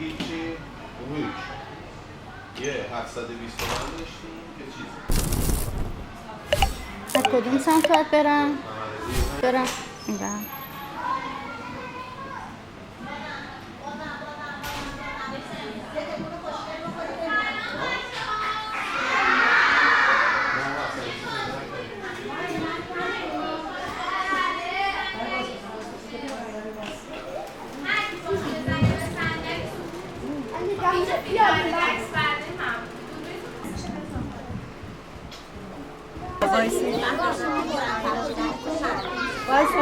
هیچی هیچ یه 720 تومن داشتیم که چیزی از کدوم سمت باید برم؟ برم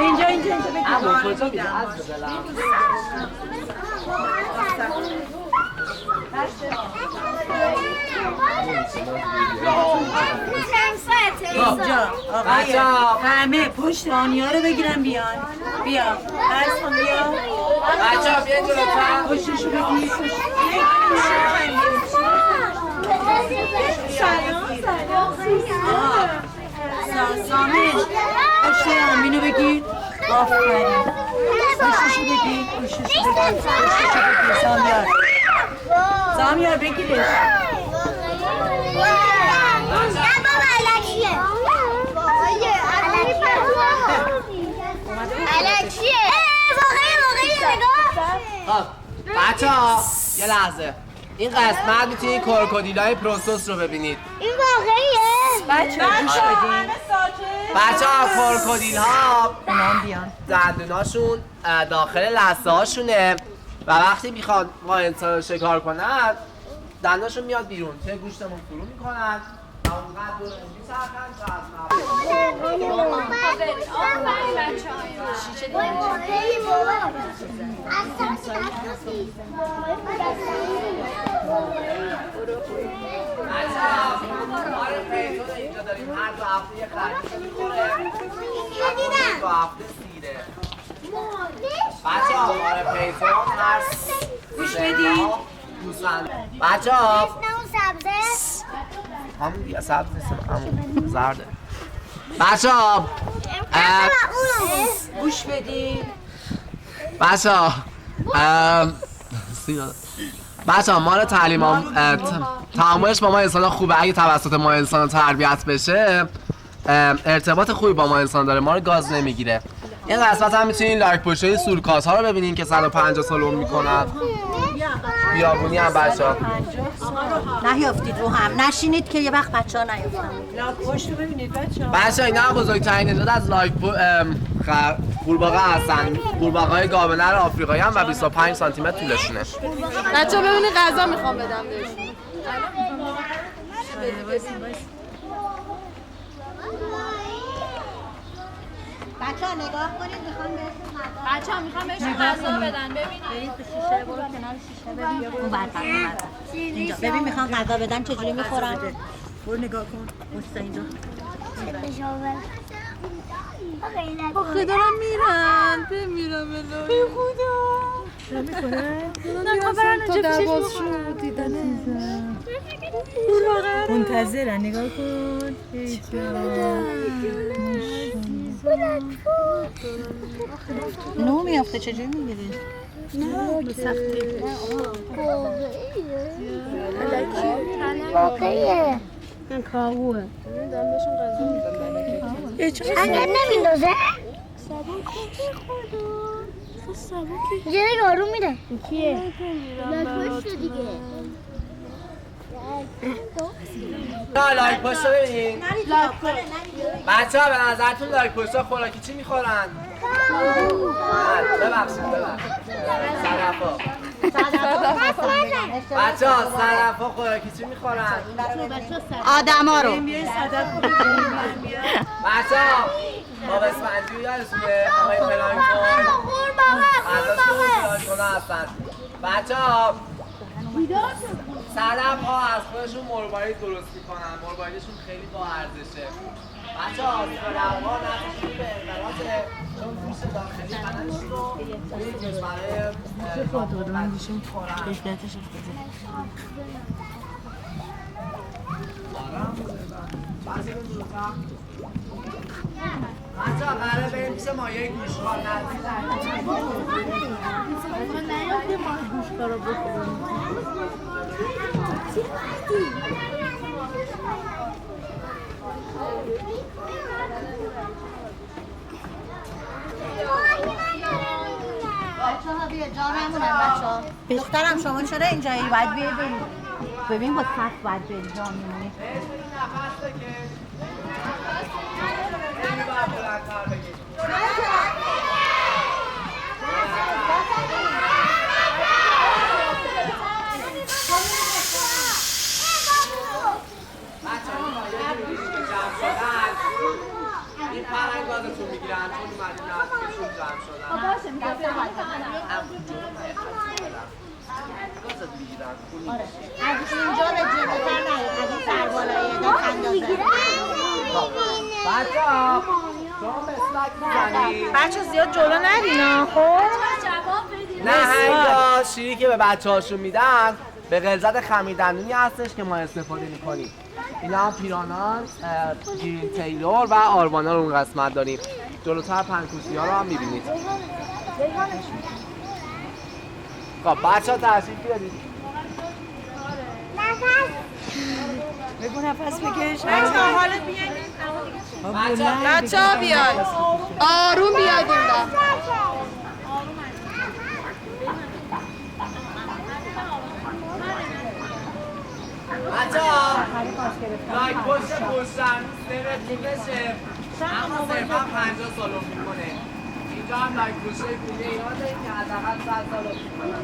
اینجا اینجا بگیم کجا میره از بزنم اینجا آقای همه پشت آنیا رو بگیرن بیان بیا درس کن بیا بچه ها بیاید لطفا پشتشو بگیر سامش پشت آمینو بگیر آفرین پشتشو بگیر پشتشو بگیر سامیار بگیرش خب بچه ها یه لحظه این قسمت میتونید کروکودیلای پروسوس رو ببینید این واقعیه؟ بچه گوش بدین بچه ها کروکودیل ها اونام بیان دندوناشون داخل لثه هاشونه و وقتی میخوان ما انسان رو شکار کنن دندوناشون میاد بیرون توی گوشتمون فرو میکنن و اونقدر دور میچرخن تا از مار پیتون اینجا داریم هر دو هفته یه خرگوش میخوره و دو هفته سیره بچه ها مار پیتون هر گوش بدین بچه ها نه اون سبزه؟ همون دیگه سبز نیست همون زرده بچه ها گوش بدین بچه ها بچه ها ما رو تعاملش با ما انسان خوبه اگه توسط ما انسان تربیت بشه ارتباط خوبی با ما انسان داره ما رو گاز نمیگیره این قسمت هم میتونین لایک پشتای سورکاس ها رو ببینین که 150 سال عمر میکنن بیابونی هم بچه ها نیافتید رو هم نشینید که یه وقت بچه ها نیافتن لاک پشت رو ببینید بچه ها بچه ها اینا هم بزرگترین نژاد از قورباغه هستن قورباغه های گاونر آفریقایی هم و 25 سانتی متر طولشونه بچه ها ببینید غذا میخوام بدم بهشون بچه ها نگاه کنید میخوام بهتون بچه ها میخوام بهشون غذا بدن ببینید برید تو شیشه برو کنار شیشه ببین اون برطرف اینجا ببین میخوان غذا بدن چجوری میخورن برو نگاه کن بسته اینجا آخه دارم میرن بمیرم الهی خدا نمیکنه برن اونجا پیشش شد دیدن منتظرن نگاه کن نو میافته چجوری میگیری؟ نه واقعیه این کاهوه دارم بهشون غذا میدم انگار نمیندازه؟ یه دیگه آروم میره کیه؟ لکوش دیگه لایک پشت رو ببینین بچه ها به نظرتون لایک پشت ها خوراکی چی میخورن؟ ببخشید صدفا بچه ها صدفا خوراکی چی میخورن؟ آدم ها رو بچه ها باب اسفنجی رو یادتونه آقای پلانکون پلانکون هستن بچه ها صدف ها از خودشون مروارید درست میکنن مرواریدشون خیلی با ارزشه بچه ها صدف ها نقششون به انقراضه چون گوشت داخلی بدنشون رو روی کشورهای خورن بچه ها قراره بریم پیش مایه گوشوار بچه‌ها بیا جامعمونم بچه‌ها. دخترم شما چرا اینجایی؟ باید بیای بریم. ببین با صف باید بریم جامعمونی. این پرنگ گازتون میگیرن چون اومدین نزدیکشون جمع شدن باشه میگم گازت میگیرن از اینجا به جلوتر نرید از این سربالایی دست اندازه. بچه ها شما مسلک میزنید بچه زیاد جلو نرین خب نهنگا شیری که به بچه هاشون میدن به غلظت خمیردندونی هستش که ما استفاده میکنیم. اینا هم پیرانان، گرین تیلور و آروانا رو اون قسمت داریم. جلوتر پنکوسی ها رو هم میبینید. خب بچه ها تشریف بیارید. بگو نفس بکش. بچه‌ها حالا بیاین بچه‌ها بیاین. آروم بیاید این بچه ها لایک پشت پشتن سرتون بشه اما صرفا 50 سالو میکنه. اینجا هم لایک پشت بوده اینا داریم که حداقل 100 سالو میکنه.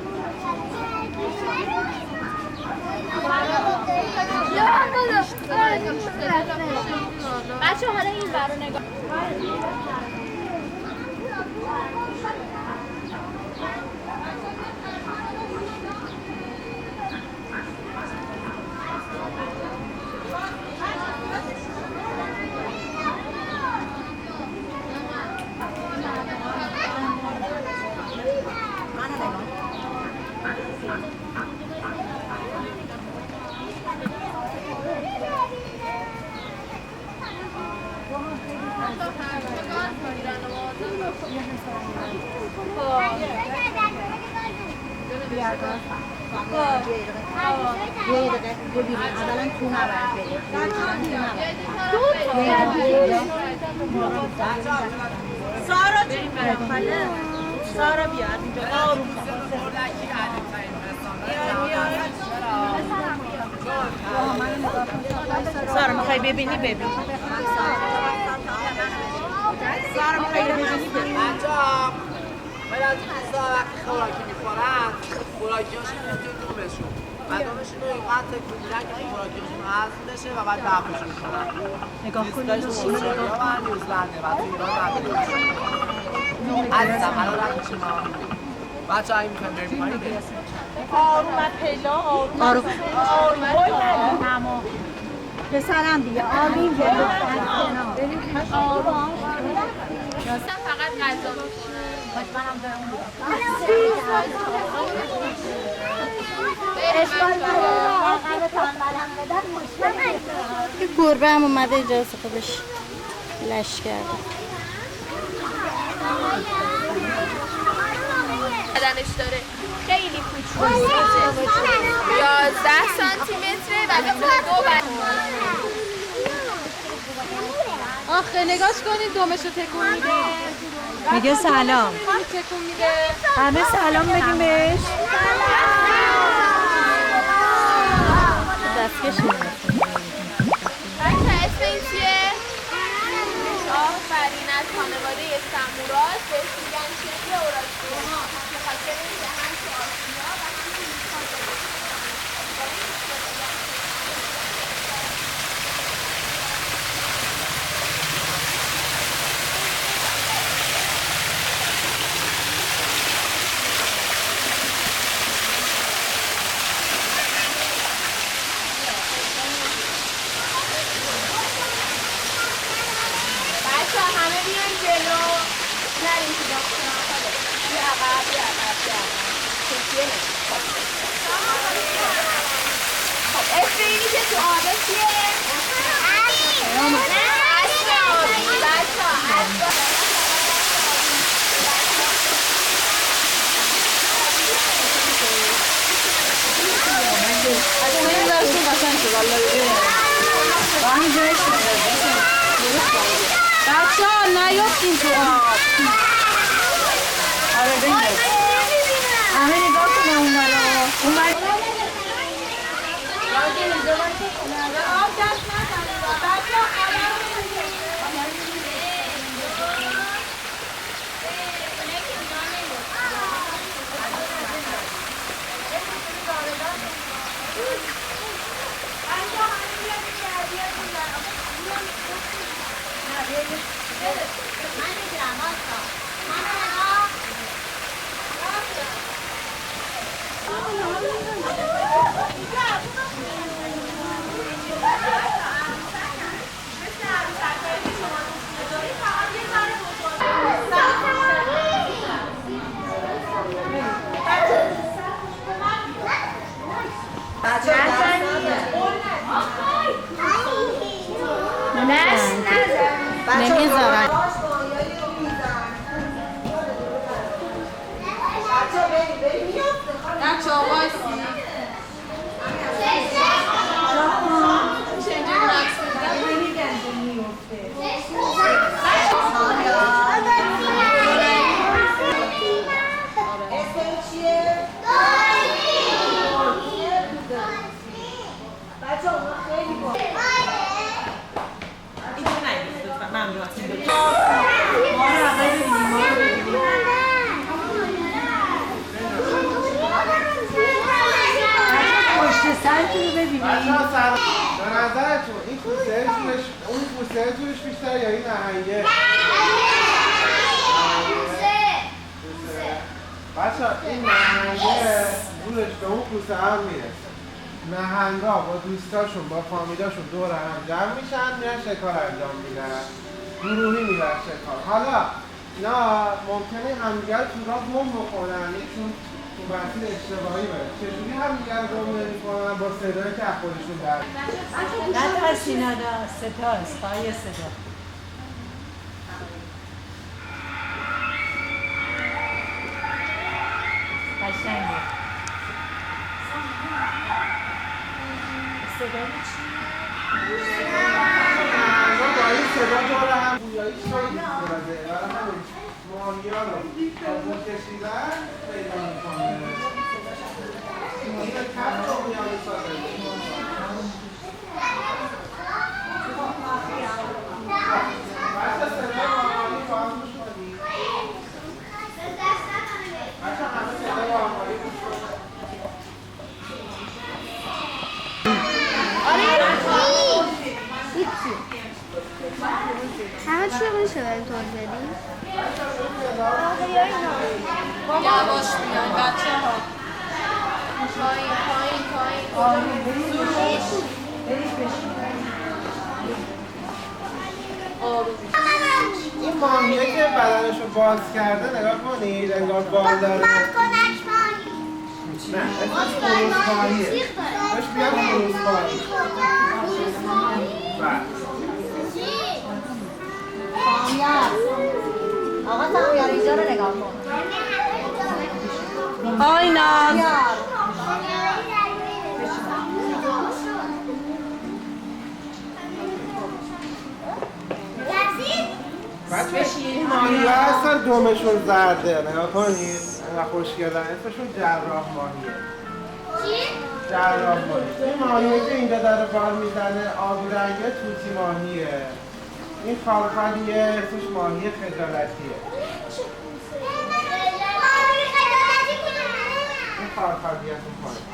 بچه حالا این برو نگاه سارا جون سارا بیاد اینجا آروم سارا میخوای ببینی ببین سارا میخوای ببینی ببین بچه ها باید از این دوستا وقتی خوراکی میخورن خوراکی هاشون میاد توی دومشون بدنشون رو اینقدر تکون میدن که خوراکی‌هاشون هضم بشه و بعد دفعشون کنن. نگاه کنید استرالیا و نیوزلنده و تو ایران نداره. عزیزم الان رد میشه ما. بچه‌ها این می‌خوایم بریم پایین بریم. آروم پیلا آروم آروم اما پسرم دیگه آروم جلو آروم فقط غذا این گربه هم اومده اجازه خودش لش کرده. بدنش داره خیلی کوچولو 11 سانتی متره و میتونه 2 آخه نگاش کنید دومشو تکون میده میگه سلام تکون میده همه سلام بگیم بهش دستکش میده. بچه اسم این چیه؟ آفرین از خانواده سموراس بهش میگن شکل اوراسیوما به خاطر اینکه هم تو آسیا و هم تو همه بیان جلو نریم تو داستان بیا عقب بیا عقب کشیه خب اسم اینی که تو آبه چیه؟ بچه ها نیفتیم تو آب. آره بگیر همه نگاه کنه اون برا نمیذارن. بچه ها وایسی بچه‌ها سلام. به نظرتون این کوسه جورش اون کوسه جورش بیشتر یا این نهنگه؟ بچه‌ها این نهنگه جورش به اون کوسه هم میرسه. نهنگا با دوستاشون با فامیلاشون دور هم جمع میشن میرن شکار انجام میدن. گروهی میرن شکار. حالا اینا ممکنه همدیگر تو راه گم بکنن یکشون تو مسیر اشتباهی بره. چجوری همدیگر گم نمی‌کنن با صدایی که از خودشون در نترسی ندا صدا است پای صدا قشنگه صدا چی؟ با این صدا داره هم بویایی خیلی زیاده برای همین ماهی‌ها رو با بو کشیدن پیدا می‌کنه. این کف رو می‌یابه سازه. بچه صدای آماری با هم گوش کنید. بچه همه صدای آماری گوش کنید. همه چی رو میشه برای توضیح بدیم؟ یواش بیان بچه ها این ماهیه که بدنشو باز کرده نگاه کنید انگار بال داره. نه اسمش خروس‌خواهیه. باش بیاد خروس‌خواهی. آقا سامیار اینجا رو نگاه کن. آی ناز بچه این ماهیه هستن دومشون زرده نگاه کنید انقدر خوشگلن اسمشون جراح ماهیه. جراح ماهیه. این ماهیه که اینجا داره بال میزنه آبی رنگه توتی ماهیه. این خالخالیه اسمش ماهی خجالتیه. این خالخالیه اون پایین.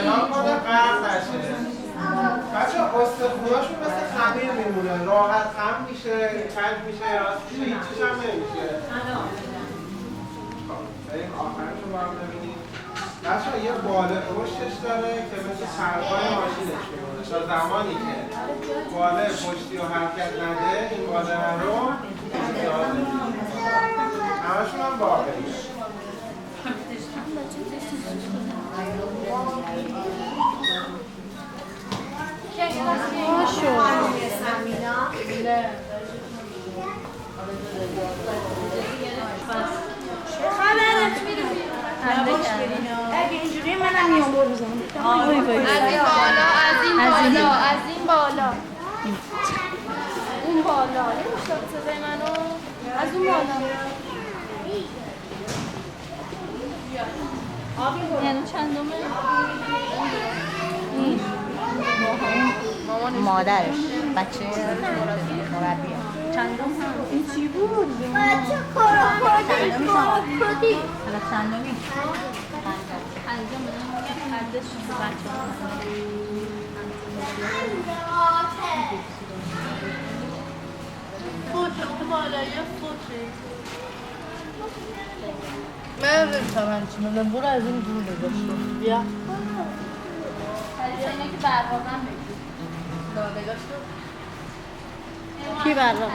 نگاه کنه غرق نشه. بچه استخوناشون مثل خمیر میمونه، راحت خم میشه، کج میشه، راست میشه، هیچیش هم نمیشه. بریم آخرش رو با هم ببینیم. بچه یه باله پشتش داره که مثل چرخهای ماشینش میمونه. تا زمانی که باله پشتی و حرکت نده این باله رو ایجاد نمیشه. همشون هم واقعیه. اگه اینجوری منم میام برو بزنم. از این بالا، از این بالا، از این بالا. اون بالا نمیشتم صدای منو. از اون بالا. یعنی چندمه؟ این مادرش بچه مربیه چندم هم این چی بود؟ بچه کارا کردی حالا چندمی؟ پنجم قدش بچه فوت بالای فوته من نمی‌فهمم چی میگم. برو از این دور نگاه کن. بیا. اینه که برقاقم بگید نگاش کی برام؟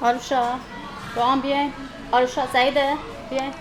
آروشا با هم بیاین. آروشا سعیده بیاین.